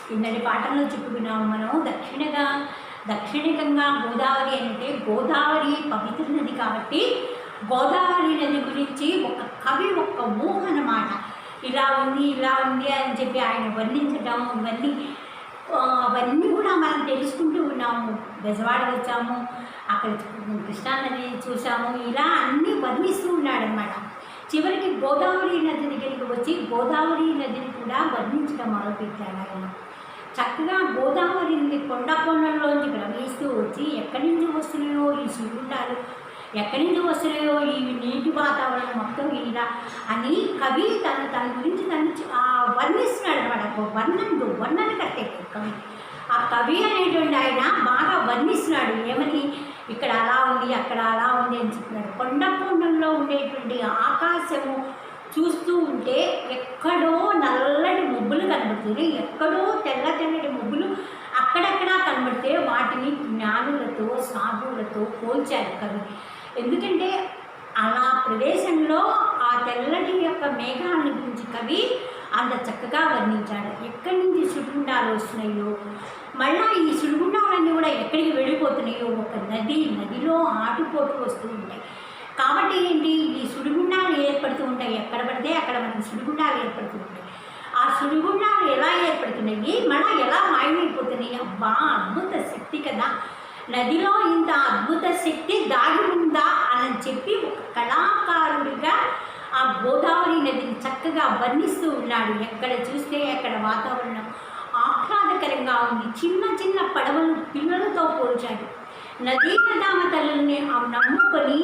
కిందటి పాఠంలో చెప్పుకున్నాము మనం దక్షిణికంగా గోదావరి అంటే గోదావరి పవిత్ర నది కాబట్టి గోదావరి నది గురించి ఒక కవి ఒక ఊహ అన్నమాట. ఇలా ఉంది అని చెప్పి ఆయన వర్ణించడం అవన్నీ కూడా మనం తెలుసుకుంటూ ఉన్నాము. బెజవాడ వచ్చాము, అక్కడ కృష్ణానది చూసాము, ఇలా అన్నీ వర్ణిస్తూ ఉన్నాడనమాట. చివరికి గోదావరి నది దగ్గరికి వచ్చి గోదావరి నదిని కూడా వర్ణించడం మొదలుపెట్టాడు ఆయన. చక్కగా గోదావరి కొండల్లోంచి ప్రవహిస్తూ వచ్చి ఎక్కడి నుంచి వస్తున్నాయో ఈ సుగుండాలు, ఎక్కడి నుంచి వస్తున్నాయో ఈ నీటి వాతావరణం మొత్తం ఇలా అని కవి తన గురించి వర్ణిస్తున్నాడు అనమాట. వర్ణన కట్టే కవి. ఆ కవి అనేటువంటి ఆయన బాగా వర్ణిస్తున్నాడు. ఏమని, ఇక్కడ అలా ఉంది, అక్కడ అలా ఉంది అని చెప్తున్నాడు. కొండల్లో ఉండేటువంటి ఆకాశము చూస్తూ ఉంటే ఎక్కడో నల్లటి మబ్బులు కనబడుతుంది, ఎక్కడో తెల్లటి మబ్బులు అక్కడక్కడ కనబడితే వాటిని జ్ఞానులతో సాధువులతో పోల్చారు కవి. ఎందుకంటే అలా ప్రదేశంలో ఆ తెల్లటి యొక్క మేఘాలను గురించి కవి అంత చక్కగా వర్ణించాడు. ఎక్కడి నుంచి సుడిగుండాలు వస్తున్నాయో, మళ్ళీ ఈ సుడిగుండాలన్నీ కూడా ఎక్కడికి వెళ్ళిపోతున్నాయో, ఒక నదిలో ఆటుపోటు వస్తూ ఉంటాయి. కాబట్టి ఏంటి, ఈ సుడిగుండాలు ఏర్పడుతూ ఉంటాయి. ఎక్కడ పడితే అక్కడ మనకి సుడిగుండాలు ఏర్పడుతూ ఉంటాయి. ఆ సుడిగుండాలు ఎలా ఏర్పడుతున్నాయి, మళ్ళీ ఎలా మాయమైపోతున్నాయి. అబ్బా, అద్భుత శక్తి కదా, నదిలో ఇంత అద్భుత శక్తి దాగి ఉందా అని చెప్పి ఒక కళాకారుడిగా ఆ గోదావరి నదిని చక్కగా వర్ణిస్తూ ఉన్నాడు. ఎక్కడ చూస్తే అక్కడ వాతావరణం ఆహ్లాదకరంగా ఉంది. చిన్న పడవలు పిల్లలతో పోల్చాడు. నదీ నదామతలని నమ్ముకొని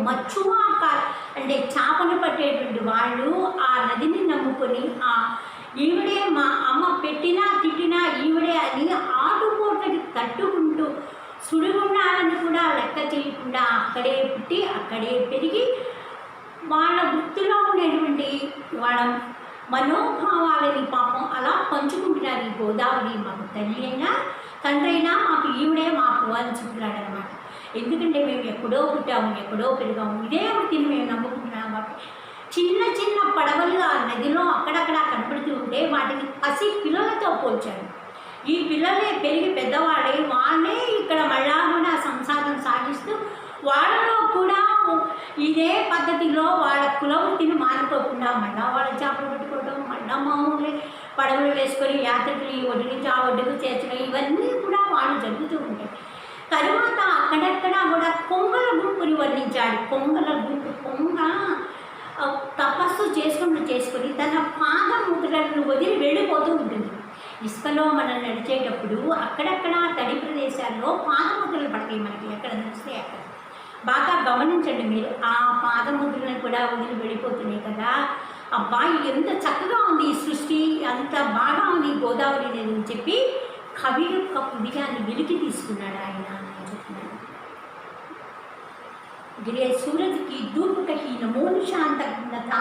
మచ్చువాకార్ అంటే చేపలు పట్టేటువంటి వాళ్ళు ఆ నదిని నమ్ముకొని ఈవిడే మా అమ్మ పెట్టినా తిట్టినా ఈవిడే అని ఆటుపోటకి తట్టుకుంటూ సుడిగుండాలను కూడా లెక్క చేయకుండా అక్కడే పుట్టి అక్కడే పెరిగి వాళ్ళ వృత్తిలో ఉండేటువంటి వాళ్ళ మనోభావాలని పాపం అలా పంచుకుంటున్నారు. ఈ గోదావరి మాకు తల్లి అయినా తండ్రి అయినా మాకు ఈవిడే మాకు అని చెప్తున్నాడు అనమాట. ఎందుకంటే మేము ఎక్కడో పుట్టాము, ఎక్కడో పెరిగాము, ఇదే వృత్తిని మేము నమ్ముకుంటున్నాము కాబట్టి చిన్న పడవలు ఆ నదిలో అక్కడక్కడ కనపడుతూ ఉంటే వాటిని పసి పిల్లలతో పోల్చాడు. ఈ పిల్లలే పెరిగి పెద్దవాళ్ళే వాళ్ళే ఇక్కడ మళ్ళా కూడా సంసారం సాగిస్తూ వాళ్ళలో కూడా ఇదే పద్ధతిలో వాళ్ళ కులవృత్తిని మారిపోకుండా మళ్ళా వాళ్ళ చేపలు పెట్టుకోవడం, మళ్ళా మామూలు పడవలు వేసుకొని యాత్రికులు ఈ ఒడ్డు నుంచి ఆ ఒడ్డుకు చేర్చడం, ఇవన్నీ కూడా వాళ్ళు జరుగుతూ ఉంటాయి. తరువాత అక్కడక్కడ కూడా కొంగల గుంపుని వర్ణించాడు. కొంగ తపస్సు చేసుకొని తన పాదముద్రలను వదిలి వెళ్ళిపోతూ ఉంటుంది. ఇసుకలో మనం నడిచేటప్పుడు అక్కడక్కడ తడి ప్రదేశాల్లో పాదముద్రలు పడతాయి మనకి, ఎక్కడ నడిస్తే అక్కడ. బాగా గమనించండి మీరు, ఆ పాదముద్రలను కూడా వదిలి వెళ్ళిపోతున్నాయి కదా. అబ్బాయి ఎంత చక్కగా ఉంది ఈ సృష్టి, అంత బాగా ఉంది గోదావరి నది అని చెప్పి కవి యొక్క హృదయాన్ని వెలికి తీసుకున్నాడు ఆయన అని చెప్తున్నాడు. గిరే సూరజ్కి దూపుకహి నమోనిశాంతత,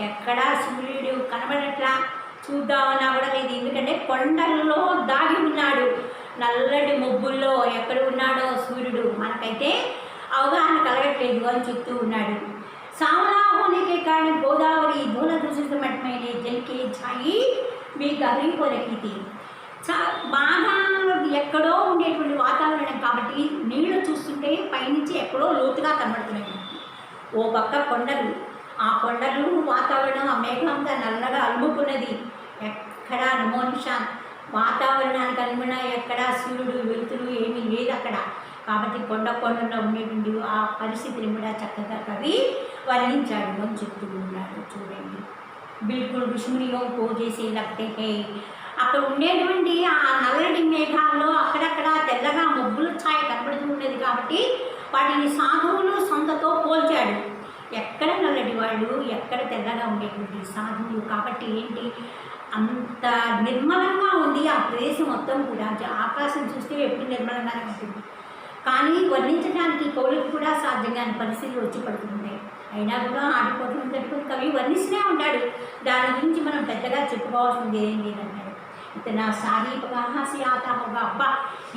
ఎక్కడా సూర్యుడు కనబడట్లా, చూద్దామన్నా కూడా లేదు. ఎందుకంటే కొండల్లో దాగి ఉన్నాడు, నల్లటి మబ్బుల్లో ఎక్కడ ఉన్నాడో సూర్యుడు మనకైతే అవగాహన కలగట్లేదు అని చెప్తూ ఉన్నాడు. సావలా హోనే కారణం గోదావరి ధూళ దూషిత మఠమైన జల్కే ఛాయి మీ గరి కొరకితి. బాగా ఎక్కడో ఉండేటువంటి వాతావరణం కాబట్టి నీళ్లు చూస్తుంటే పైనుంచి ఎక్కడో లోతుగా కనబడుతున్నాయి. ఓ పక్క కొండలు, ఆ కొండలు వాతావరణం ఆ మేఘంతా నల్లగా అలుముకున్నది. ఎక్కడా నమోనిషాన్ వాతావరణానికి అనుగుణ ఎక్కడా సూర్యుడు వెలుతురు ఏమీ లేదు అక్కడ. కాబట్టి కొండలో ఉండేటువంటి ఆ పరిస్థితిని కూడా చక్కగా కవి వర్ణించాడు అని చెప్తూ ఉన్నాడు. చూడండి, బిల్కుల్ దుష్మనియో పోజేసి లగ్తే, అక్కడ ఉండేటువంటి ఆ నల్లటి మేఘాల్లో అక్కడక్కడ తెల్లగా మబ్బుల ఛాయ కనబడుతూ ఉండేది కాబట్టి వాటిని సాధువులు సొంతతో పోల్చాడు. ఎక్కడ నల్లటి వాళ్ళు, ఎక్కడ తెల్లగా ఉండేటువంటి సాధువులు. కాబట్టి ఏంటి, అంత నిర్మలంగా ఉంది ఆ ప్రదేశం మొత్తం కూడా. ఆకాశం చూస్తే ఎప్పుడు నిర్మలంగానే ఉంటుంది, కానీ వర్ణించడానికి కవులకు కూడా సాధ్యం కాని పరిస్థితులు వచ్చి పడుతుంటాయి. అయినా కూడా ఆడిపోతున్న తట్టుకుని కవి వర్ణిస్తూనే ఉంటాడు. దాని గురించి మనం పెద్దగా చెప్పుకోవాల్సింది ఏం లేదంటాడు. ఇతనా సారీపగాసి ఆతాహోగా, అబ్బా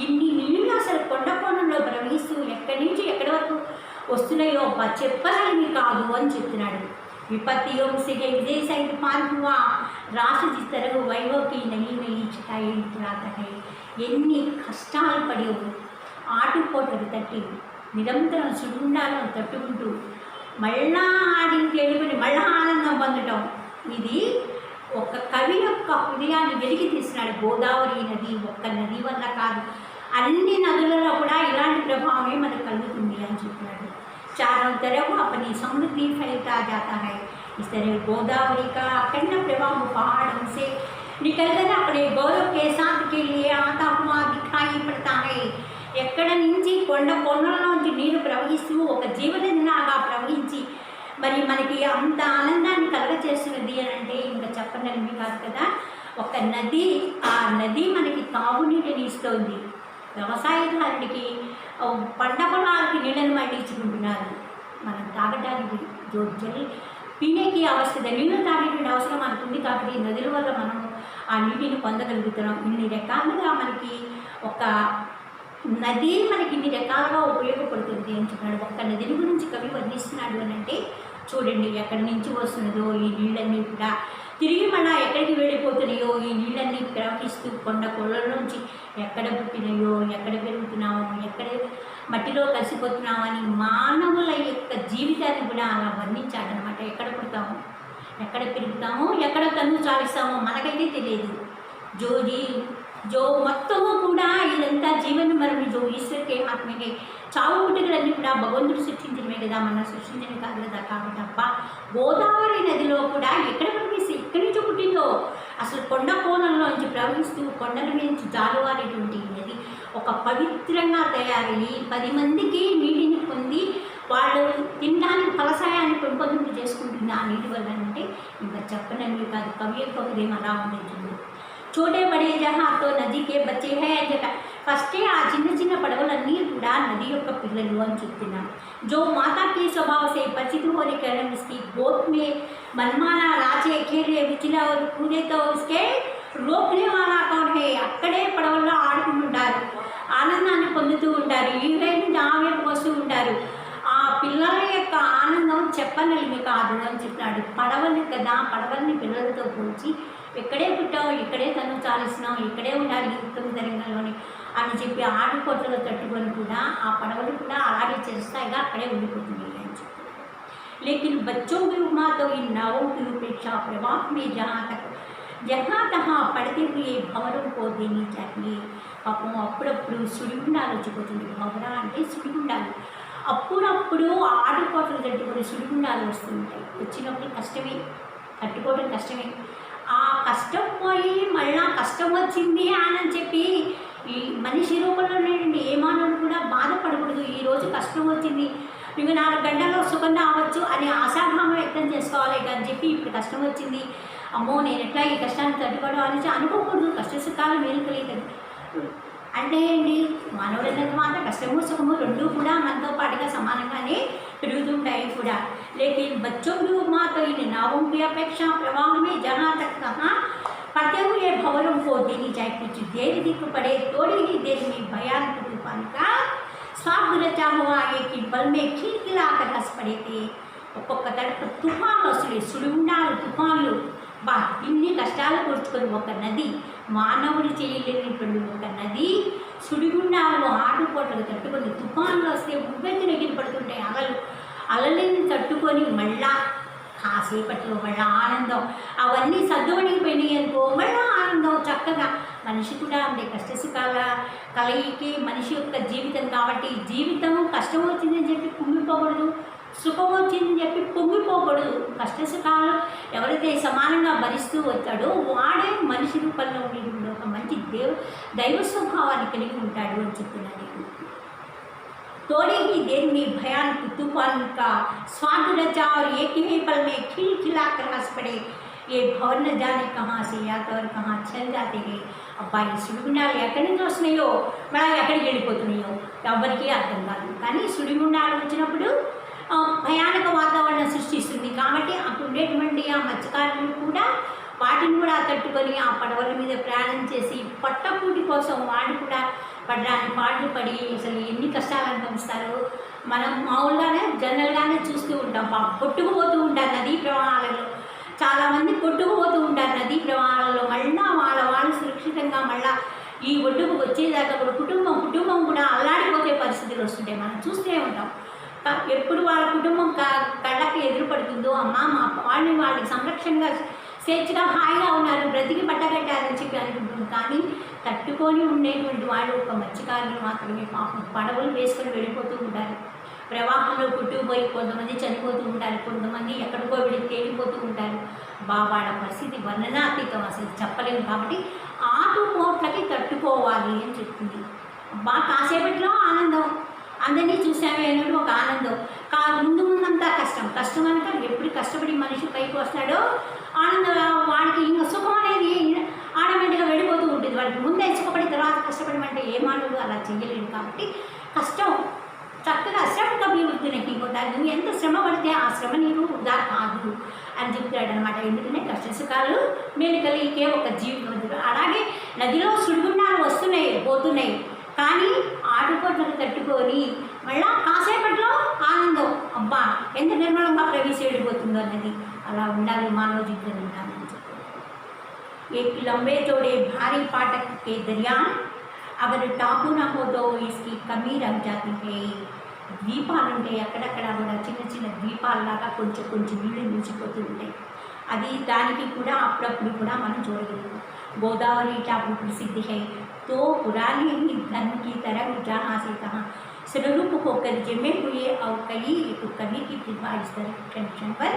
ఇన్ని నీళ్ళు అసలు కొండకోణంలో ప్రవహిస్తూ ఎక్కడి నుంచి ఎక్కడి వరకు వస్తున్నాయో అబ్బా చెప్పగలిగి కాదు అని చెప్తున్నాడు. विपत्तियों से विजय सहित पार हुआ रास जिस तरह वैभव की नई नई छटाई चलाता है ఎన్ని కష్టాలు పడేవు ఆటుపోటలు తట్టి నిరంతరం సుగుండాలను తట్టుకుంటూ మళ్ళా ఆడికి వెళ్ళిపోయి మళ్ళా ఆనందం పొందటం ఇది ఒక కవి యొక్క హృదయాన్ని వెలికి తీసినాడు. గోదావరి నది ఒక్క నది వల్ల కాదు, అన్ని నదులలో కూడా ఇలాంటి ప్రభావమే మనకు కలుగుతుంది అని చెప్పినాడు. चारों तरफ अपनी समृद्धि फैलता जाता है. इस तरह गोदावरी का अखंड प्रवाह पहाड़ों से निकलकर अपने गौरव के साथ के लिए आता हुआ दिखाई पड़ता है. ఎక్కడ నుంచి కొండలోంచి నీరు ప్రవహిస్తూ ఒక జీవనదిలాగా ప్రవహించి మరి మనకి అంత ఆనందాన్ని కలగచేస్తున్నది అని అంటే ఇంకా చెప్పనవి కాదు కదా. ఒక నది, ఆ నది మనకి తాగునీటిని ఇస్తుంది. వ్యవసాయదారుడికి పంట పొలాలకి నీళ్ళని మళ్ళించుకుంటున్నారు. మనం తాగడానికి జల్ పీనేకి అవసరం, నీళ్ళు తాగేటువంటి అవసరం మనకు ఉంది కాబట్టి నదుల వల్ల మనం ఆ నీటిని పొందగలుగుతున్నాం. ఇన్ని రకాలుగా మనకి ఒక నది మనకి ఇన్ని రకాలుగా ఉపయోగపడుతుంది అని చెప్పినాడు. ఒక్క నదిని గురించి కవి వర్ణిస్తున్నాడు అని అంటే చూడండి ఎక్కడి నుంచి వస్తున్నదో ఈ నీళ్ళన్నీ కూడా తిరిగి మళ్ళీ ఎక్కడికి వెళ్ళిపోతున్నాయో ఈ నీళ్ళన్నీ ప్రవహిస్తూ కొండలోంచి ఎక్కడ పుట్టినాయో, ఎక్కడ పెరుగుతున్నామో, ఎక్కడ మట్టిలో కలిసిపోతున్నామో అని మానవుల యొక్క జీవితాన్ని కూడా అలా వర్ణించాడనమాట. ఎక్కడ పుడతామో, ఎక్కడ పెరుగుతామో, ఎక్కడ తను చాలిస్తామో మనకైతే తెలియదు. జో మొత్తము కూడా ఇదంతా జీవన మరణం జో ఈశ్వరకే ఆత్మకే చావు పుట్టుకలన్నీ కూడా భగవంతుడు సృష్టించడమే కదా, మనం సృష్టించడం కాదు కదా. కాబట్టి అప్ప గోదావరి నదిలో కూడా ఎక్కడ ప్రవహిస్తే ఎక్కడి నుంచి పుట్టిందో అసలు కొండ కోణంలోంచి ప్రవహిస్తూ కొండల నుంచి జాలువారేటువంటి నది ఒక పవిత్రంగా తయారయ్యి 10 మందికి నీటిని పొంది వాళ్ళు తినడానికి ఫలసాయాన్ని పెంపొందింపు చేసుకుంటుంది ఆ నీటి వల్ల. అంటే ఇంకా చెప్పనవి కాదు, కవి యొక్క హృదయం అలా ఉంటుంది. छोटे बड़े जहाँ तो नदी के बच्चे हैं అని చెప్ప ఫస్టే ఆ చిన్న చిన్న పడవలన్నీ కూడా నది యొక్క పిల్లలు అని చెప్తున్నాం. जो माता के स्वभाव से परिचित होने के कारण इसकी गोद में मनमाना राजे खेले विचला और कूदे तो उसके रोकने वाला कौन है. అక్కడే పడవల్లో ఆడుకుంటుంటారు, ఆనందాన్ని పొందుతూ ఉంటారు, ఈవెంట్ ఆవేపు వస్తూ ఉంటారు. ఆ పిల్లల యొక్క ఆనందం చెప్పనలిమి కాదు అని చెప్తున్నాడు. పడవలు కదా, పడవల్ని పిల్లలతో పోల్చి ఇక్కడే పుట్టావు, ఇక్కడే తను చాలిస్తున్నావు, ఇక్కడే ఉండాలి ఉత్తమ తరంగంలోని అని చెప్పి ఆడుకోట్లలో తట్టుకొని కూడా ఆ పడవలు కూడా అలాగే చేస్తాయిగా అక్కడే ఉండిపోతుంది అని చెప్పి. लेकिन बच्चों की उम्र तो इन नावों की उपेक्षा प्रवाह में जहाँ तहाँ पड़ते हुए भवरों को देनी चाहिए. పాపం అప్పుడప్పుడు సుడిగుండాలు వచ్చిపోతుంది. భవర అంటే సుడిగుండాలు. అప్పుడప్పుడు ఆడుకోటలు తట్టుకొని సుడిగుండాలు వస్తుంటాయి. వచ్చినప్పుడు కష్టమే, తట్టుకోవడం కష్టమే. ఆ కష్టం పోయి మళ్ళా కష్టం వచ్చింది అని చెప్పి ఈ మనిషి రూపంలో ఏ మానవుడు కూడా బాధపడకూడదు. ఈరోజు కష్టం వచ్చింది, ఇంక 4 గంటల్లో సుఖం రావచ్చు అని ఆశాభావం వ్యక్తం చేసుకోవాలి అని చెప్పి ఇప్పుడు కష్టం వచ్చింది, అమ్మో నేను ఎట్లా ఈ కష్టాన్ని తట్టుకోవడం అనేసి అనుకోకూడదు. కష్ట సుఖాలు మేలు కలిగదు అంటే ఏంటి, మానవుడు అన్నది మాత్రం కష్టము సుఖము రెండూ కూడా మనతో పాటుగా సమానంగానే పెరుగుతుంటాయి కూడా. लेकिन बच्चों की उम्र तो इन नावों की अपेक्षा प्रवाह में जहाँ तक कहाँ पड़ते हुए भंवरों को देनी चाहिए. कुछ देर दिख पड़े थोड़ी ही देर में भयानक तूफान का स्वाद रचा हुआ एक ही पल में खिलखिलाकर हंस पड़े थे. ఒక్కొక్క తడపు తుఫాన్లు వస్తుంది, సుడిగుండాలు తుఫాన్లు. బా ఇన్ని కష్టాలు కూర్చుకొని ఒక నది, మానవుడు చేయలేనటువంటి ఒక నది సుడిగుండాలు ఆటుపోటలు తట్టుకొని తుఫాన్లు వస్తే ఉవ్వెత్తున ఎగిరిపడుతుంటాయి అలలు. అలలని తట్టుకొని మళ్ళా కాసేపట్లో మళ్ళీ ఆనందం అవన్నీ సర్దువణిగిపోయినాయి అనుకో మళ్ళీ ఆనందం చక్కగా. మనిషి కూడా అంతే, కష్టసుఖాల కలయికి మనిషి యొక్క జీవితం కాబట్టి జీవితం కష్టం వచ్చిందని చెప్పి కుంగిపోకూడదు, సుఖం వచ్చిందని చెప్పి పొంగిపోకూడదు. కష్టసుఖాలు ఎవరైతే సమానంగా భరిస్తూ వచ్చాడో వాడే మనిషి రూపంలో ఉండి ఒక మంచి దైవ స్వభావాన్ని కలిగి ఉంటాడు అని చెప్తున్నాను. थोड़ी ही देर में भयानक तूफान का स्वाद रचा और एक ही पल में खिलखिला कर हंस पड़े. ये भवन न जाने कहाँ से याद और कहाँ चल जाते हैं. అబ్బాయి సుడిగుండాలు ఎక్కడి నుంచి వస్తున్నాయో మళ్ళీ ఎక్కడికి వెళ్ళిపోతున్నాయో ఎవరికి అర్థం కాదు. కానీ సుడిగుండాలు వచ్చినప్పుడు భయానక వాతావరణం సృష్టిస్తుంది కాబట్టి అప్పుడు ఉండేటువంటి ఆ మత్స్యకారులు కూడా వాటిని కూడా తట్టుకొని ఆ పడవల మీద ప్రయాణం చేసి పట్టకూటి కోసం వాడు కూడా పడడానికి పాటలు పడి అసలు ఎన్ని కష్టాలు అనుభవిస్తారు. మనం మామూలుగానే జనరల్గానే చూస్తూ ఉంటాం. కొట్టుకుపోతూ ఉంటారు నదీ ప్రవాహాలలో. చాలామంది కొట్టుకుపోతూ ఉంటారు నదీ ప్రవాహాలలో. మళ్ళా వాళ్ళు సురక్షితంగా మళ్ళా ఈ ఒడ్డుకు వచ్చేదాకా కూడా కుటుంబం కూడా అల్లాడిపోతే పరిస్థితులు వస్తుంటాయి. మనం చూస్తూనే ఉంటాం. ఎప్పుడు వాళ్ళ కుటుంబం కళ్ళకి ఎదురుపడుతుందో అమ్మ మా వాళ్ళకి సంరక్షణగా స్వేచ్ఛగా హాయిగా ఉన్నారు, బ్రతికి పట్టగట్టారని చెప్పి అనుకుంటుంది. కానీ తట్టుకొని ఉండేటువంటి వాళ్ళు ఒక మత్స్యకారులు మాత్రమే పాపం పడవలు వేసుకొని వెళ్ళిపోతూ ఉంటారు. ప్రవాహంలో కొట్టుకుపోయి కొంతమంది చనిపోతూ ఉంటారు, కొంతమంది ఎక్కడికో వెళ్ళి తేలిపోతూ ఉంటారు. వాళ్ళ పరిస్థితి వర్ణనాతీతం, అసలు చెప్పలేము. కాబట్టి ఆటుపోట్లకి తట్టుకోవాలి అని చెప్తుంది. కాసేపట్లో ఆనందం, అందరినీ చూసామే అనేది ఒక ఆనందం. ముందంతా కష్టం కనుక ఎప్పుడు కష్టపడి మనిషి పైకి వస్తాడో ఆనందం, వాడికి ఇంకా సుఖం అనేది ఆటోమేటిక్గా వెళ్ళిపోతూ ఉంటుంది. వాడికి ముందే సుఖపడి తర్వాత కష్టపడమంటే ఏ మానవుడు అలా చేయలేడు. కాబట్టి కష్టం చక్కగా శ్రమకు అభివృద్ధిని ఇంకోటారు. నువ్వు ఎంత శ్రమ పడితే ఆ శ్రమ నీకు వృధా కాదు అని చెప్తాడు అనమాట. ఎందుకంటే కష్టసుఖాలు మేలుకలిగే ఒక జీవితం. అలాగే నదిలో సుడిగుండాలు వస్తున్నాయి పోతున్నాయి, కానీ ఆటుపోట్లకు తట్టుకొని మళ్ళా కాసేపట్లో ఆనందం, అబ్బా ఎంత నిర్మలంగా ప్రవేశం వెళ్ళిపోతుందో అన్నది. అలా ఉండాలి మానవ జీవితం ఉండాలని చెప్పారు. एक लंबे चौड़े भारी फाटक के दरमियान अगर टापू ना हो तो इसकी कमी रह जाती है. ద్వీపాలు ఉంటాయి, అక్కడక్కడ కూడా చిన్న చిన్న ద్వీపాలలాగా కొంచెం నీళ్ళు నిలిచిపోతూ ఉంటాయి. అది దానికి కూడా అప్పుడప్పుడు కూడా మనం చూడగలుగుతాం. గోదావరి टापू प्रसिद्ध है तो पुरानी ही धर्म की तरह जहाँ से तहाँ स्वरूप होकर जमे हुए और कवि की प्रतिभा इस तरह पर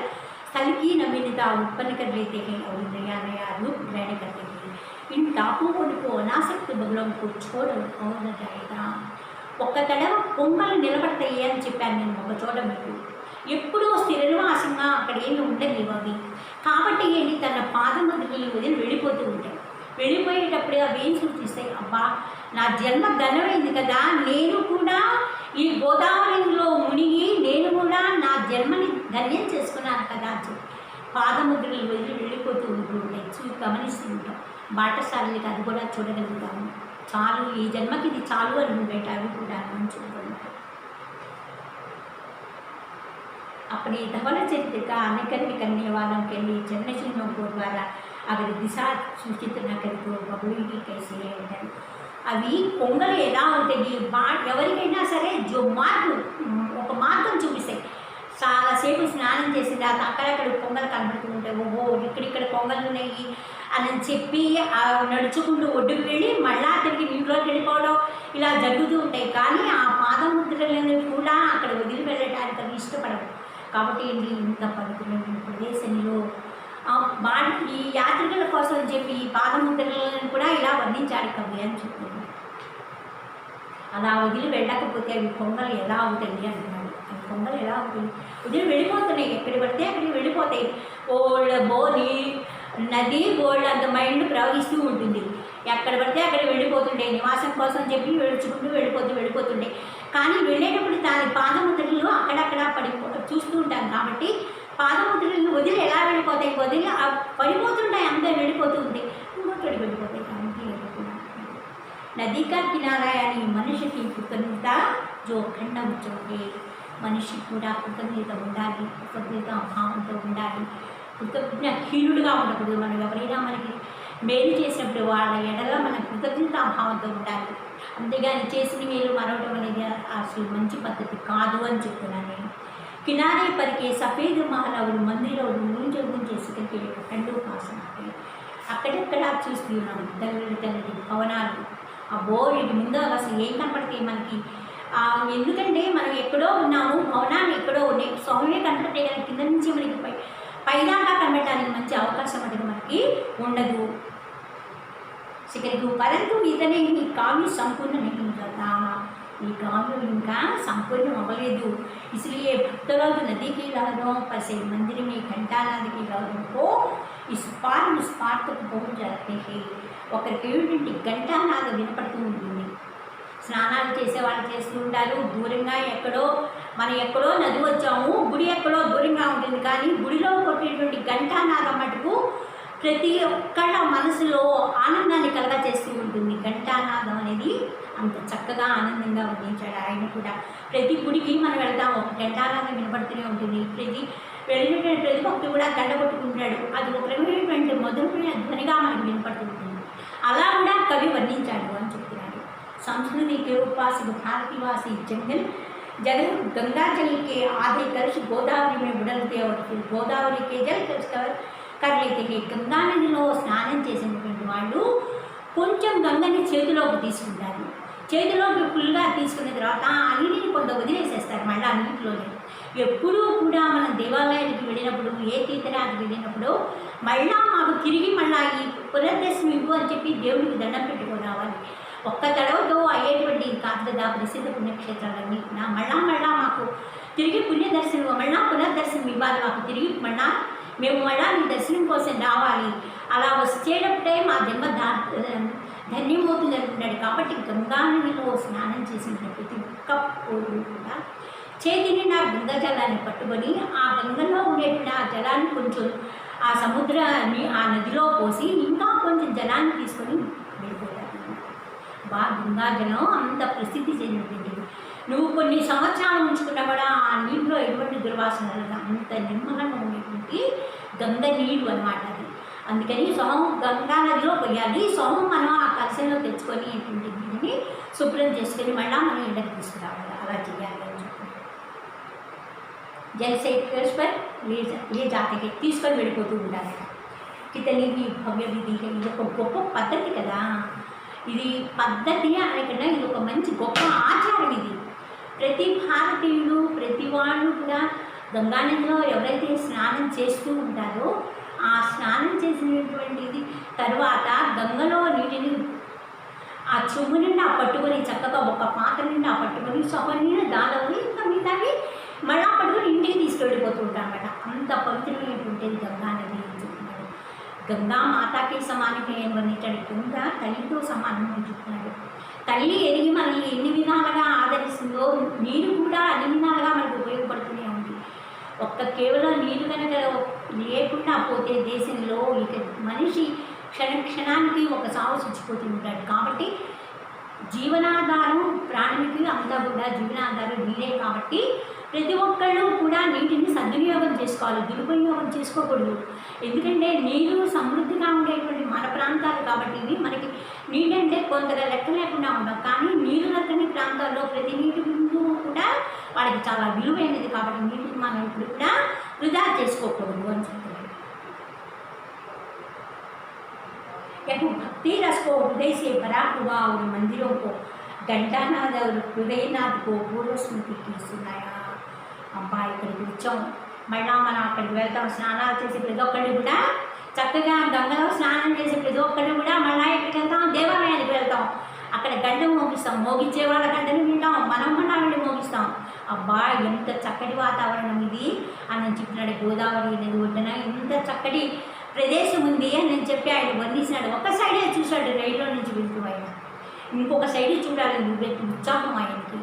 स्थल की नवीनता उत्पन्न कर लेते हैं और नया रूप ग्रहण करते हैं. इन टापुओं को अनासक्त बगलों को छोड़ और न जाएगा. ఒక్క తడవ పొంగలు నిలబడతాయి అని చెప్పాను నేను ఒక చోట మీకు. ఎప్పుడూ స్థిర నివాసంగా అక్కడ ఏమి ఉండలేవు అవి. కాబట్టి ఏంటి తన పాదముద్రలు వదిలి వెళ్ళిపోతూ ఉంటాయి. వెళ్ళిపోయేటప్పుడు అవి ఏం సూచిస్తాయి, అబ్బా నా జన్మ ఘనమైంది కదా, నేను కూడా ఈ గోదావరిలో మునిగి నేను కూడా నా జన్మని ధన్యం చేసుకున్నాను కదా అని చెప్పి పాదముద్రలు వదిలి వెళ్ళిపోతూ ఉంటాయి. గమనిస్తూ ఉంటాం. బాటసారులకి అది కూడా చూడగలుగుతాము. చాలు, ఈ జన్మకి ఇది చాలు అని ఉండేట అవి కూడా అని చూడగలుగుతాం. अपनी धवल चरित्र का अनुकरण करने वालों के लिए चरण चिन्हों को द्वारा अगर दिशा सूचित न करे तो बबुड़ी कैसे है. అవి పొంగలు ఎలా ఉంటాయి, ఎవరికైనా సరే ఒక మార్గం చూపిస్తాయి. చాలాసేపు స్నానం చేసిన తర్వాత అక్కడక్కడ పొంగలు కనబడుతూ ఉంటాయి. ఓహో ఇక్కడిక్కడ పొంగలు ఉన్నాయి అని చెప్పి నడుచుకుంటూ ఒడ్డుకు వెళ్ళి మళ్ళా తిరిగి నీటిలోకి వెళ్ళిపోవడం ఇలా జరుగుతూ ఉంటాయి. కానీ ఆ పాదముద్రలను కూడా అక్కడ వదిలి వెళ్ళడానికి అవి ఇష్టపడవు. కాబట్టి ఏంటి ఇంత పవిత్రమైన ప్రదేశంలో ఈ యాత్రికుల కోసం చెప్పి ఈ పాదముద్రలను కూడా ఇలా వర్ణించాడు కవి అని చెప్తున్నాడు. అలా వదిలి వెళ్ళకపోతే అవి పొంగలు ఎలా అవుతాయి అంటున్నాడు. అవి పొంగలు ఎలా అవుతాయి, వదిలి వెళ్ళిపోతున్నాయి, ఎక్కడికి పడితే అక్కడికి వెళ్ళిపోతాయి. బోని నది గోల్డ్ అంత మైండ్ ప్రవహిస్తూ ఉంటుంది. ఎక్కడ పడితే అక్కడ వెళ్ళిపోతుండే, నివాసం కోసం చెప్పి వెళ్ళుచుకుంటూ వెళ్ళిపోతుండే. కానీ వెళ్ళేటప్పుడు దాని పాదముద్రలు అక్కడక్కడ చూస్తూ ఉంటాం. కాబట్టి పాదముద్రలను వదిలి ఎలా వెళ్ళిపోతాయి, వదిలి పడిపోతుంటాయి, అంతా వెళ్ళిపోతూ ఉంటాయి, ఇంకొకటి వెళ్ళిపోతాయి. కాబట్టి నదీ కా కినారా అని మనిషికి కృతజ్ఞత జో ఖండ ఉంచే. మనిషి కూడా కృతజ్ఞత ఉండాలి, కృతజ్ఞత భావంతో ఉండాలి, కృతజ్ఞహీనుడుగా ఉండకూడదు. మనం ఎవరైనా మనకి మేలు చేసినప్పుడు వాళ్ళ ఎడల మన కృతజ్ఞత భావంతో ఉండాలి. అంతేగాని చేసిన మేలు మరవడం అనేది అసలు మంచి పద్ధతి కాదు అని చెప్తున్నాను నేను. కినారే పరికే సఫేద్ మహల్ और मंदिर और ऊंचे शिखर రెండు పాసం అక్కడెక్కడ చూస్తున్నాం తెల్లటి భవనాలు. అబ్బో వీటి ముందు అసలు ఏం కనపడతాయి మనకి. ఎందుకంటే మనం ఎక్కడో ఉన్నాము, భవనాలు ఎక్కడో ఉన్నాయి, స్వామి కనపడితే కానీ కింద నుంచి మనకి పైదాకా కనబడటానికి మంచి అవకాశం అనేది మనకి ఉండదు. శిఖరికి పరంతు ఇతనే ఈ కావ్య సంపూర్ణ नहीं होता. ఈ కావ్యం ఇంకా సంపూర్ణం అవ్వలేదు. इसलिए भक्त लोग नदी की लहरों पर से मंदिर में घंटानाद की लहरों को इस पार उस पार तक पहुँच जाते हैं. ఒకరికి ఏంటంటే ఘంటానాదం వినపడుతూ ఉంటుంది. స్నానాలు చేసేవాళ్ళు చేస్తూ ఉంటారు. దూరంగా మనం ఎక్కడో నది వచ్చాము, గుడి ఎక్కడో దూరంగా ఉంటుంది, కానీ గుడిలో కొట్టేటువంటి ఘంటానాదం మటుకు ప్రతి ఒక్కళ్ళ మనసులో ఆనందాన్ని కలగా చేస్తూ ఉంటుంది. ఘంటానాదం అనేది అంత చక్కగా ఆనందంగా వర్ణించాడు ఆయన కూడా. ప్రతి గుడికి మనం వెళ్తాం, ఒక ఘంటానాదం వినపడుతూనే ఉంటుంది. వెళ్ళినటువంటి ప్రతి భక్తుడు కూడా గంట కొట్టుకుంటాడు. అది ఒక రకమైనటువంటి మొదలుపైన ధ్వనిగా మనకు వినపడుతుంటుంది. అలా కూడా కవి వర్ణించాడు అని చెప్తున్నాడు. సంస్కృతి के उपास भारतीवासी जंगल जगह गंगा जल के आधे कलश गोदावरी में उड़लते और फिर गोदावरी के जल कर लेते हैं. గంగా నదిలో స్నానం చేసినటువంటి వాళ్ళు కొంచెం గంగని చేతిలోకి తీసుకుంటారు. చేతిలోకి ఫుల్గా తీసుకున్న తర్వాత ఆ నీటిని కొంత వదిలేసేస్తారు మళ్ళీ ఆ నీటిలోనే. ఎప్పుడూ కూడా మనం దేవాలయానికి వెళ్ళినప్పుడు, ఏ తీర్థరానికి వెళ్ళినప్పుడు మళ్ళా మాకు తిరిగి మళ్ళీ ఈ పునర్దర్శనం ఇవ్వు అని చెప్పి దేవుడికి దండం పెట్టుకొని రావాలి. ఒక్క తడవతో అయ్యేటువంటి కాదు కదా ప్రసిద్ధ పుణ్యక్షేత్రాలన్నీ. మళ్ళా మాకు తిరిగి పుణ్యదర్శనం, మళ్ళా పునర్దర్శనం ఇవ్వాలి మాకు తిరిగి, మళ్ళా మేము మళ్ళా మీ దర్శనం కోసం రావాలి. అలా వచ్చేటప్పుడే మా జన్మ ధన్యమవుతుంది అనుకున్నాడు. కాబట్టి గంగా నదిలో స్నానం చేసిన ప్రతి ఒక్క పౌరుడు కూడా చేతి నిండా గంగా జలాన్ని పట్టుకొని ఆ గంగలో ఉండేటువంటి ఆ జలాన్ని కొంచెం ఆ సముద్రాన్ని ఆ నదిలో పోసి ఇంకా కొంచెం జలాన్ని తీసుకొని వెళ్ళిపోతారు. గంగా జలం అంత ప్రసిద్ధి చెందినటువంటి, నువ్వు కొన్ని సంవత్సరాలు ఉంచుకున్నా కూడా ఆ నీటిలో ఎటువంటి దుర్వాసన అంత నిర్మలంగా ఉండేటువంటి గంగ నీరు అన్నమాట అది. అందుకని సోమం గంగా నదిలో పోయాలి. సోమం మనం ఆ కలశంలో తెచ్చుకొని నీటిని శుభ్రం చేసుకొని మళ్ళీ మనం ఇంటికి తీసుకురావాలి. అలా చేయాలి అని చెప్పి జలసేకర్ ఏ జాతికి తీసుకొని వెళ్ళిపోతూ ఉండాలి. కితనికి భవ్య విధి, ఇది ఒక గొప్ప పద్ధతి కదా. ఇది పద్ధతి అనకుండా ఇది ఒక మంచి గొప్ప ఆచారం. ఇది ప్రతి భారతీయుడు, ప్రతి వాళ్ళు కూడా గంగానదిలో ఎవరైతే స్నానం చేస్తూ ఉంటారో ఆ స్నానం చేసినటువంటిది తర్వాత గంగలో నీటిని ఆ చెంబు నిండా పట్టుకొని చక్కగా ఒక పాత్ర నిండా పట్టుకొని సొగని దాదాపు ఇంకా మిగతావి మళ్ళా పట్టుకొని ఇంటికి తీసుకెళ్ళిపోతూ ఉంటాం అన్నమాట. అంత పవిత్రమైనటువంటిది గంగా నది అని చెప్తున్నాడు. గంగా మాతాకి సమానమే అని వర్ణించాడు. గంగా తల్లితో సమానం అని చెప్తున్నాడు. తల్లి ఎదిగి మనల్ని ఎన్ని విధాలుగా ఆదరిస్తుందో నీరు కూడా అన్ని విధాలుగా మనకు ఉపయోగపడుతూనే ఉంది. ఒక్క కేవలం నీరు కనుక లేకుండా పోతే దేశంలో ఇక మనిషి క్షణానికి ఒక సాగు చచ్చిపోతూ ఉంటాడు. కాబట్టి జీవనాధారం ప్రాణికి అంతా కూడా జీవనాధారం నీరే. కాబట్టి ప్రతి ఒక్కళ్ళు కూడా నీటిని సద్వినియోగం చేసుకోవాలి, దురుపయోగం చేసుకోకూడదు. ఎందుకంటే నీరు సమృద్ధిగా ఉండేటువంటి మన ప్రాంతాలు కాబట్టి ఇవి మనకి నీటంటే కొంతగా లెక్క లేకుండా ఉండవు. కానీ నీరు దక్కని ప్రాంతాల్లో ప్రతి నీటి బిందువు కూడా వాళ్ళకి చాలా విలువైనది. కాబట్టి నీటిని మనం ఇప్పుడు కూడా వృధా చేసుకోకూడదు అని చెప్తున్నాడు. यह भक्ति रस को हृदय से भरा हुआ और मंदिरों को घंटानाद और हृदयनाद को पूर्व स्मृति की सुनाया. అబ్బా ఇక్కడికి వచ్చాం, మళ్ళా మనం అక్కడికి వెళ్తాం. స్నానాలు చేసి ప్రతి ఒక్కళ్ళు కూడా చక్కగా గంగలో స్నానం చేసి ప్రతి ఒక్కళ్ళు కూడా మళ్ళీ ఎక్కడికి వెళ్తాం, దేవాలయానికి వెళ్తాం. అక్కడ గంట మోగిస్తాం, మోగించే వాళ్ళ గంటను వింటాం, మనం మళ్ళా వెళ్ళి మోగిస్తాం. అబ్బా ఎంత చక్కటి వాతావరణం ఇది అని చెప్పినాడు. గోదావరి నది ఒడ్డున ఇంత చక్కటి ప్రదేశం ఉంది అని నేను చెప్పి ఆయన వర్ణించినాడు. ఒక సైడే చూశాడు రైల్లో నుంచి వెళ్తూ, ఆయన ఇంకొక సైడ్ చూడాలి ఉత్సాహం ఆయనకి.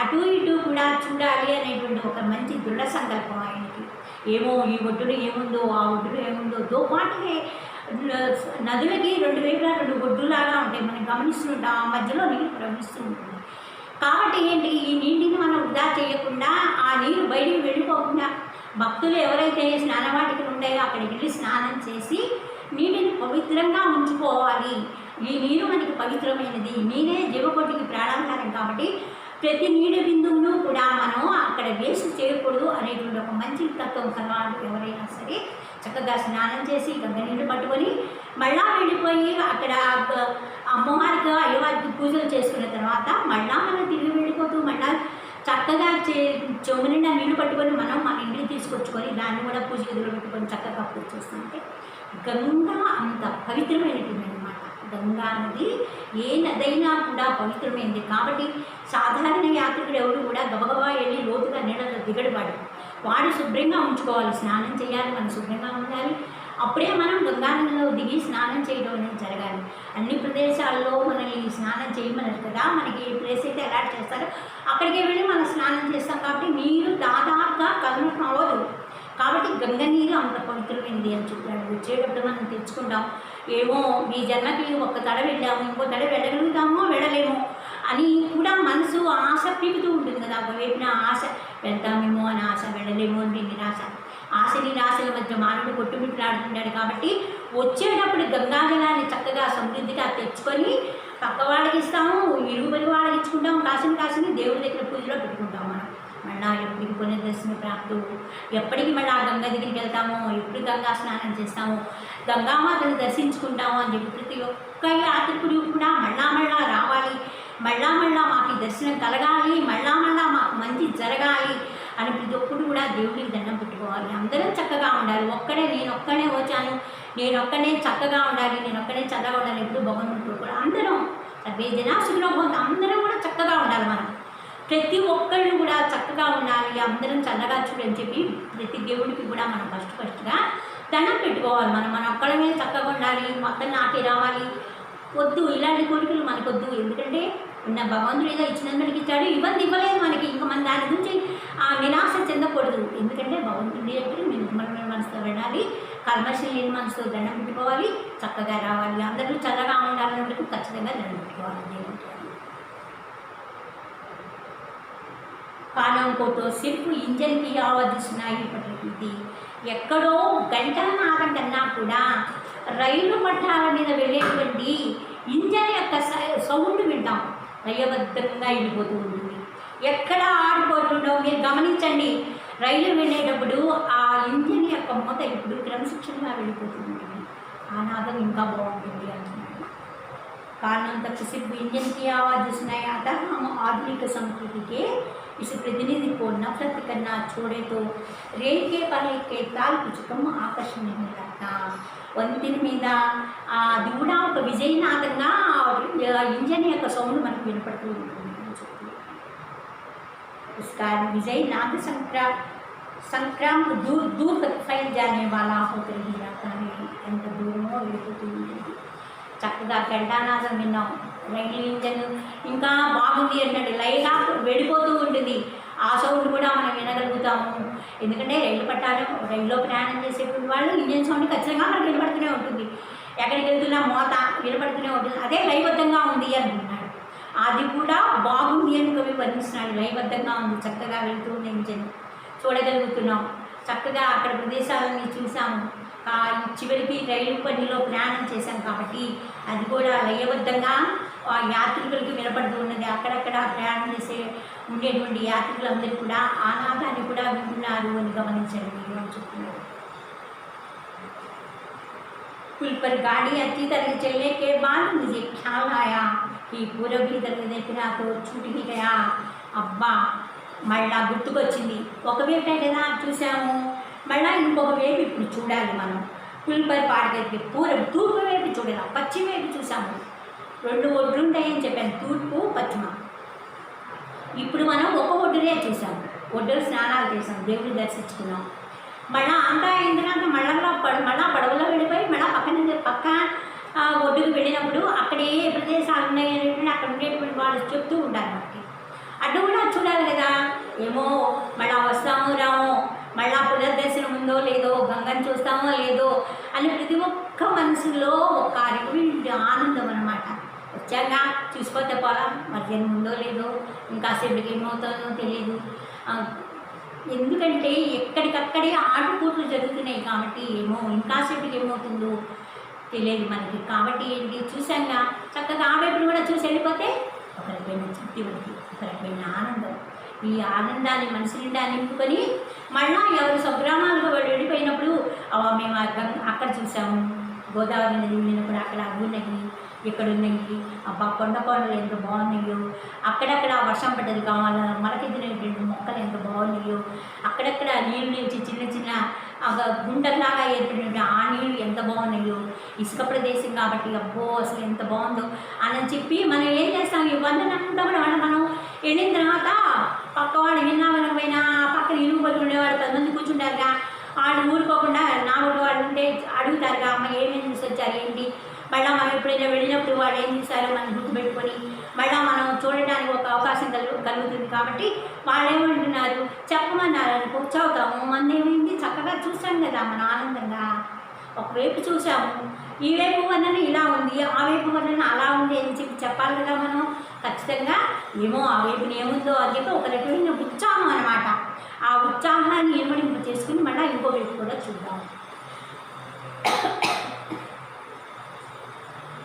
అటు ఇటు కూడా చూడాలి అనేటువంటి ఒక మంచి దృఢ సంకల్పం ఆయనకి. ఏమో ఈ ఒడ్డున ఏముందో ఆ ఒడ్డున ఏముందో దోపాటికి నదులకి రెండు వైపులా రెండు ఒడ్డులాగా ఉంటాయి, మనం గమనిస్తుంటాం. ఆ మధ్యలో నీరు ప్రవహిస్తూ ఉంటుంది. కాబట్టి ఏంటి, ఈ నీటిని మనం వృధా చేయకుండా ఆ నీరు బయటికి వెళ్ళిపోకుండా భక్తులు ఎవరైతే స్నానవాటికలు ఉంటాయో అక్కడికి వెళ్ళి స్నానం చేసి నీటిని పవిత్రంగా ఉంచుకోవాలి. ఈ నీరు మనకి పవిత్రమైనది, నీరే జీవకోటికి ప్రాణాధారం. కాబట్టి ప్రతి నీటి బిందువును కూడా మనం అక్కడ వేస్ట్ చేయకూడదు అనేటువంటి ఒక మంచి తత్వం కలవాడు ఎవరైనా సరే చక్కగా స్నానం చేసి గంగ నీళ్ళు పట్టుకొని మళ్ళా వెళ్ళిపోయి అక్కడ అమ్మవారికి అయ్యవారికి పూజలు చేసుకున్న తర్వాత మళ్ళా మనం తిరిగి వెళ్ళిపోతూ మళ్ళా చక్కగా చెంబు నిండా నీళ్ళు పట్టుకొని మనం మన ఇంటికి తీసుకొచ్చుకొని దాన్ని కూడా పూజ గదిలో పెట్టుకొని చక్కగా పూజ చేస్తుంటే గంగా అంత పవిత్రమైనటువంటి అనమాట. గంగా నది ఏ నదైనా కూడా పవిత్రమైంది. కాబట్టి సాధారణ యాత్రికుడు ఎవరు కూడా గబగబా వెళ్ళి లోతుగా నీళ్ళలో దిగడవాడు. వాడు శుభ్రంగా ఉంచుకోవాలి, స్నానం చేయాలి, మనం శుభ్రంగా ఉండాలి. అప్పుడే మనం గంగానదిలో దిగి స్నానం చేయడం అనేది జరగాలి. అన్ని ప్రదేశాల్లో మనల్ని స్నానం చేయమన్నారు కదా, మనకి ఏ ప్లేస్ అయితే అలాట్ చేస్తారో అక్కడికి వెళ్ళి మనం స్నానం చేస్తాం. కాబట్టి నీరు దాదాపుగా కలుషితం అవ్వదు. కాబట్టి గంగ నీరు అంత పవిత్రమైనది అని చెప్పాడు. వచ్చేటప్పుడు మనం తెచ్చుకుంటాం, ఏమో ఈ జన్మకి ఒక్క తడ వెళ్ళాము, ఇంకో తడ వెళ్ళగలుగుతామో వెళ్ళలేమో అని కూడా మనసు ఆశ పీకుతూ ఉంటుంది కదా. ఒకవైపున ఆశ వెళ్తామేమో అని ఆశ, వెళ్ళలేమో అని నిరాశ. ఆశ నిరాశల మధ్య మానవుడు కొట్టుమిట్లాడుతుంటాడు. కాబట్టి వచ్చేటప్పుడు గంగాజలాన్ని చక్కగా సమృద్ధిగా తెచ్చుకొని పక్క వాళ్ళకి ఇస్తాము, ఇరుగుబడి వాళ్ళకి ఇచ్చుకుంటాం, కాసిన దేవుడి దగ్గర పూజలో పెట్టుకుంటాం. మనం మళ్ళా ఎప్పటికి పునర్దర్శన ప్రాప్తు, ఎప్పటికి మళ్ళీ ఆ గంగా దగ్గరికి వెళ్తామో, ఎప్పుడు గంగా స్నానం చేస్తాము, గంగామాతను దర్శించుకుంటాము అని చెప్పి ప్రతి ఒక్క యాత్రికుడు కూడా మళ్ళా రావాలి, మళ్ళా మాకు దర్శనం కలగాలి, మళ్ళా మాకు మంచి జరగాలి అని ప్రతి ఒక్కడు కూడా దేవుడికి దండం పెట్టుకోవాలి. అందరం చక్కగా ఉండాలి. నేను ఒక్కనే వచ్చాను, నేను ఒక్కనే చక్కగా ఉండాలి, నేను ఒక్కనే చల్లగా ఉండాలి, ఎప్పుడు భగవంతుడు కూడా అందరం సర్వే జనా సుఖినో భవంతు, అందరం కూడా చక్కగా ఉండాలి. మనం ప్రతి ఒక్కళ్ళు కూడా చక్కగా ఉండాలి, అందరం చల్లగా చూడని చెప్పి ప్రతి దేవుడికి కూడా మనం ఫస్ట్గా దండం పెట్టుకోవాలి. మన ఒక్కళ్ళ మీద చక్కగా ఉండాలి, మొత్తం నాకే రావాలి వద్దు, ఇలాంటి కోరికలు మనకొద్దు. ఎందుకంటే ఉన్న భగవంతుడు ఏదో ఇచ్చినందుకు ఇచ్చాడు, ఇవ్వలేదు మనకి, ఇంకా మన దాని గురించి నిరాశ చెందకూడదు. ఎందుకంటే భగవంతుడి దగ్గర నిర్మలమైన మనసుతో వెళ్ళాలి, కల్మషం లేని మనసుతో దండం పెట్టుకోవాలి, చక్కగా రావాలి, అందరూ చల్లగా ఉండాలన్నప్పుడు ఖచ్చితంగా దండం పెట్టుకోవాలి దేవుడికి. कानों को तो सिर्फ इंजन की आवाज़ सुनाई पड़ती थी. ఎక్కడో గంటల నాదం కన్నా కూడా రైలు పట్టాల మీద వెళ్ళేటువంటి ఇంజన్ యొక్క సౌండ్ వింటాం, లయబద్ధంగా వెళ్ళిపోతూ ఉంటుంది. ఎక్కడ ఆడిపోతుండో మీరు గమనించండి. రైలు వెళ్ళేటప్పుడు ఆ ఇంజన్ యొక్క మూత ఇప్పుడు క్రమశిక్షణగా వెళ్ళిపోతూ ఉంటుంది. ఆ నాదం ఇంకా బాగుంటుంది అంటున్నాడు. कानों तक सिर्फ इंजन की आवाज़ सुनाई. अतः हम आधुनिक संस्कृति के इस प्रतिनिधि को नफरत करना छोड़े तो रेल के पल के ताल कुछ कम आकर्षण नहीं लगता. వంతిన మీద అది కూడా ఒక విజయనాదంగా ఇంజన్ యొక్క సౌండ్ మనకు వినపడుతూ ఉంటుంది అని చెప్పి उसका विजयनाद संक्रांत दूर तक फैल जाने वाला होकर ही रहता है. ఎంత దూరమో వెళ్ళిపోతూ ఉంటుంది. చక్కగా గంటానాదం విన్నాం, రైలు ఇంజన్ ఇంకా బాగుంది అంటే లైలా వెళ్ళిపోతూ ఉంటుంది. ఆ సౌండ్ కూడా మనం వినగలుగుతాము. ఎందుకంటే రైల్లో ప్రయాణం చేసేటువంటి వాళ్ళు ఇంజన్ సౌండ్ ఖచ్చితంగా మనకు వినపడుతూనే ఉంటుంది. ఎక్కడికి వెళ్తున్నా మోత వినపడుతూనే ఉంటుంది. అదే లయబద్ధంగా ఉంది అంటున్నాడు. అది కూడా బాగుంది అని కవి వర్ణిస్తున్నాడు. లయబద్ధంగా ఉంది, చక్కగా వెళ్తూ ఉంది ఇంజన్, చూడగలుగుతున్నాం. చక్కగా అక్కడ ప్రదేశాలని చూసాము. చివరికి రైలు పనిలో ప్రయాణం చేశాం కాబట్టి అది కూడా లయబద్ధంగా యాత్రికులకి వినపడుతూ ఉన్నది. అక్కడక్కడ ప్రయాణం చేసే ఉండేటువంటి యాత్రికులందరూ కూడా ఆ నాదాన్ని కూడా వింటున్నారు అని గమనించండి మీరు అని చెప్తున్నారు. पुल पर गाड़ी अच्छी तरह चलने के बाद मुझे ख्याल आया कि पूरब की तरफ देखना तो छूट ही गया. అబ్బా మళ్ళా గుర్తుకొచ్చింది. ఒకవైపే కదా చూసాము, మళ్ళీ ఇంకొక వైపు ఇప్పుడు చూడాలి మనం. పుల్పై పాడగలిగే తూర్పు వైపు చూడాలి, పశ్చిమ వైపు చూసాము. 2 ఒడ్లు ఉంటాయని చెప్పాను, తూర్పు పశ్చిమ. ఇప్పుడు మనం ఒక ఒడ్డునే చూసాము. ఒడ్డులు స్నానాలు చేసాం, దేవుడిని దర్శించుకున్నాం. మళ్ళీ అంతా అయిన తర్వాత మళ్ళా పడవలో వెళ్ళిపోయి మళ్ళీ పక్క ఒడ్డుకు వెళ్ళినప్పుడు అక్కడ ఏ ప్రదేశాలు ఉన్నాయనేటువంటి అక్కడ ఉండేటువంటి వాళ్ళు చెప్తూ ఉంటారు మనకి. అటు కూడా చూడాలి కదా. ఏమో మళ్ళీ వస్తామో రామో, మళ్ళా పునర్దర్శనం ఉందో లేదో, గంగని చూస్తామో లేదో అని ప్రతి ఒక్క మనసులో ఒక ఆనందం అన్నమాట. వచ్చాక చూసిపోతే పోలా, మధ్యాహ్నం ఉందో లేదో, ఇంకాసేపటికి ఏమవుతుందో తెలియదు. ఎందుకంటే ఎక్కడికక్కడే ఆటుపోట్లు జరుగుతున్నాయి కాబట్టి ఏమో ఇంకాసేపటికి ఏమవుతుందో తెలియదు మనకి. కాబట్టి ఏంటి చూసాక చక్కగా ఆ వైపును కూడా చూసి వెళ్ళిపోతే ఒక రకమైన తృప్తి ఉంది, ఒక రకమైన ఆనందం. ఈ ఆనందాన్ని మనసు నిండా నింపుకొని మళ్ళా ఎవరు స్వగ్రామాలకు వెళ్ళిపోయినప్పుడు మేము అక్కడ చూసాము, గోదావరి నది వెళ్ళినప్పుడు అక్కడ అగ్గున్నాయి, ఇక్కడ ఉన్నాయి, అబ్బా కొండలు ఎంత బాగున్నాయో, అక్కడక్కడ వర్షం పడ్డది కావాలా, మొలకెత్తినటువంటి మొక్కలు ఎంత బాగున్నాయో, అక్కడక్కడ నీళ్ళు నుంచి చిన్న చిన్న గుంటల్లాగా ఏర్పడినటువంటి ఆ నీళ్ళు ఎంత బాగున్నాయో, ఇసుక ప్రదేశం కాబట్టి అబ్బో అసలు ఎంత బాగుందో అని చెప్పి మనం ఏం చేస్తాం, ఇవన్నీ అనుకుంటా కూడా మనం వెళ్ళిన తర్వాత పక్క వాళ్ళు విన్నామనకపోయినా పక్కన ఇరుగు పట్టు ఉండేవాళ్ళు 10 మంది కూర్చుంటారుగా, వాళ్ళు ఊరుకోకుండా 4 వాళ్ళు ఉంటే అడుగుతారుగా, అమ్మ ఏమేమి చూసి వచ్చారు ఏంటి, మళ్ళీ మనం ఎప్పుడైనా వెళ్ళినప్పుడు వాళ్ళు ఏం చేశారో మనం గుర్తుపెట్టుకొని మళ్ళీ మనం చూడడానికి ఒక అవకాశం కలుగుతుంది. కాబట్టి వాళ్ళు ఏమంటున్నారు, చెప్పమన్నారు అనుకో, చదువుతాము. మన ఏమైంది, చక్కగా చూసాం కదా మనం ఆనందంగా. ఒకవైపు చూసాము, ఈ వైపు వర్ణన ఇలా ఉంది, ఆ వైపు వర్ణన అలా ఉంది అని చెప్పాలి కదా మనం. ఖచ్చితంగా ఏమో ఆ వైపున ఏముందో అని చెప్పి ఒక రకమైన ఉత్సాహం అనమాట. ఆ ఉత్సాహాన్ని ఇనుమడింపు చేసుకుని మళ్ళీ ఇంకో వైపు కూడా చూద్దాం.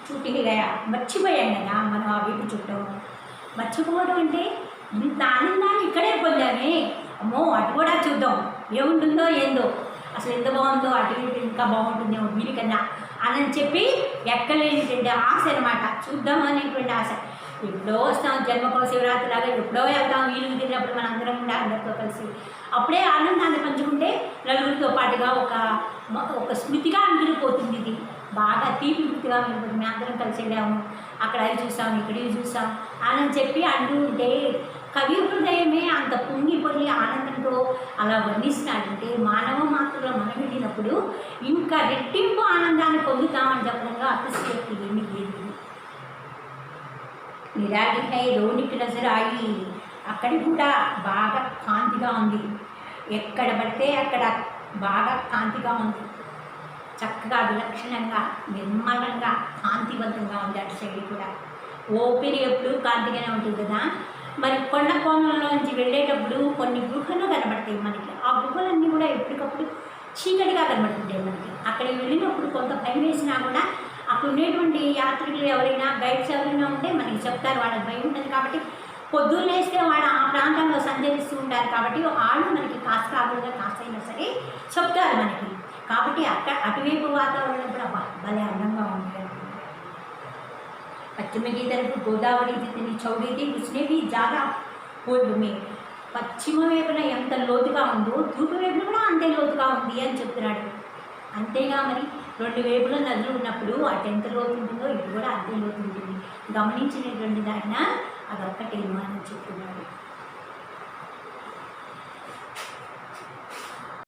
చూటిగా మర్చిపోయాం కదా మనం ఆ వైపు చూడటం. మర్చిపోవడం అంటే ఇంత ఆనందాన్ని ఇక్కడే పొందామే, అమ్మో అటు కూడా చూద్దాం ఏముంటుందో ఏందో, అసలు ఎంత బాగుందో, అటు ఇటు ఇంకా బాగుంటుందేమో వీరికన్నా అని చెప్పి ఎక్కలేనిటువంటి ఆశ అనమాట. చూద్దాం అనేటువంటి ఆశ. ఎప్పుడో వస్తాం, జన్మకో శివరాత్రి లాగా ఎప్పుడో వెళ్తాం వీలు తిరిగినప్పుడు మన అందరం కూడా అందరితో కలిసి. అప్పుడే ఆనందాన్ని పంచుకుంటే నలుగురితో పాటుగా ఒక స్మృతిగా మిగిలిపోతుంది. ఇది బాగా తీపి వృత్తిగా మిగిలిపోతుంది. మేము అందరం కలిసి వెళ్ళాము, అక్కడ అది చూసాం, ఇక్కడ ఇది చూసాం అని చెప్పి అంటూ ఉంటే కవి హృదయమే అంత పొంగిపోయి ఆనందంతో అలా వర్ణిస్తున్నాడంటే మానవ మాత్రలో మనం వెళ్ళినప్పుడు ఇంకా రెట్టింపు ఆనందాన్ని పొందుతామని చెప్పడంలో అతిశయోక్తి ఏమీ లేదు. నిరాగి హై రోనికి నజరాయి, అక్కడ కూడా బాగా కాంతిగా ఉంది. ఎక్కడ పడితే అక్కడ బాగా కాంతిగా ఉంది. చక్కగా విలక్షణంగా నిర్మలంగా కాంతివంతంగా ఉంది. అటు సైడ్ కూడా ఓపెన్ ఎప్పుడు కాంతిగానే ఉంటుంది కదా. మరి కొండ కోణంలోంచి వెళ్ళేటప్పుడు కొన్ని గుహలు కనబడతాయి మనకి. ఆ గుహలన్నీ కూడా ఎప్పటికప్పుడు చీకటిగా కనబడుతుంటాయి మనకి. అక్కడికి వెళ్ళినప్పుడు కొంత భయం వేసినా కూడా అక్కడ ఉండేటువంటి యాత్రికులు ఎవరైనా గైడ్స్ ఎవరైనా ఉంటే మనకి చెప్తారు. వాళ్ళకి భయం ఉంటుంది కాబట్టి పొద్దున్న వేస్తే వాళ్ళు ఆ ప్రాంతంలో సంచరిస్తూ ఉంటారు కాబట్టి వాళ్ళు మనకి కాస్త కాస్తైనా సరే చెప్తారు మనకి. కాబట్టి అటువైపు వాతావరణం కూడా భలే అందంగా ఉంటుంది. पश्चिम की तरफ गोदावरी जितनी चौड़ी थी उसने भी ज़्यादा पूर्व में పశ్చిమ వైపున ఎంత లోతుగా ఉందో తూర్పు వైపున కూడా అంతే లోతుగా ఉంది అని చెప్తున్నాడు. అంతేగా మరి రెండు వైపులో నదులు ఉన్నప్పుడు అటు ఎంత లోతు ఉంటుందో ఇటు కూడా అంతే లోతు ఉంటుంది. గమనించినటువంటి దాన్ని అదొక్కటేమో అని చెప్తున్నాడు.